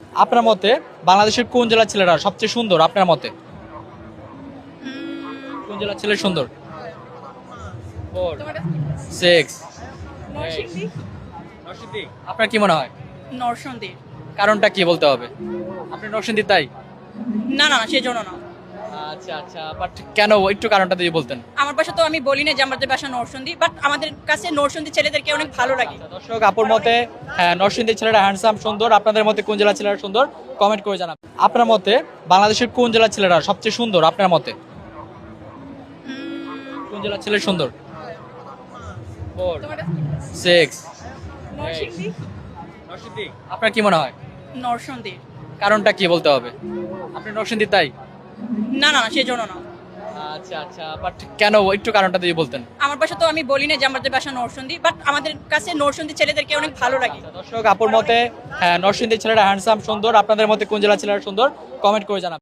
আপনার মতে বাংলাদেশের কোন জেলার ছেলেরা সবচেয়ে সুন্দর আপনার মতে? কোন জেলার ছেলে সুন্দর? 6 নরসিংদী। আপনার কি মনে হয়? নরসিংদী। কারণটা কি বলতে হবে? আপনি নরসিংদী তাই? না না না, সেজন্য না। আচ্ছা আচ্ছা, বাট কেন একটু কারণটা যদি বলতেন। আমার বাসা তো আমি বলি না যে আমাদের বাসা নরসিংদী, বাট আমাদের কাছে নরসিংদী ছেলেদেরকে অনেক ভালো লাগে। আচ্ছা, দর্শক আপুর মতে হ্যাঁ নরসিংদীর ছেলেরা হ্যান্ডসাম সুন্দর, আপনাদের মতে কোন জেলার ছেলেরা সুন্দর কমেন্ট করে জানাবেন। আপনার মতে বাংলাদেশের কোন জেলার ছেলেরা সবচেয়ে সুন্দর আপনার মতে? কোন জেলার ছেলে সুন্দর? 6 নরসিংদী। নরসিংদী। আপনার কি মনে হয়? নরসিংদী। কারণটা কি বলতে হবে? আপনি নরসিংদী তাই? না না না, সেজন্য না। আচ্ছা আচ্ছা, বাট কেন একটু কারণটা যদি বলতেন। আমার বাসা তো আমি বলি না যে আমাদের বাসা নরসিংদী, বাট আমাদের কাছে নরসিংদী ছেলেদেরকে অনেক ভালো লাগে। দর্শক আপুর মতে হ্যাঁ নরসিংদীর ছেলেরা হ্যান্ডসাম সুন্দর, আপনাদের মতে কোন জেলার ছেলেরা সুন্দর কমেন্ট করে জানাবেন।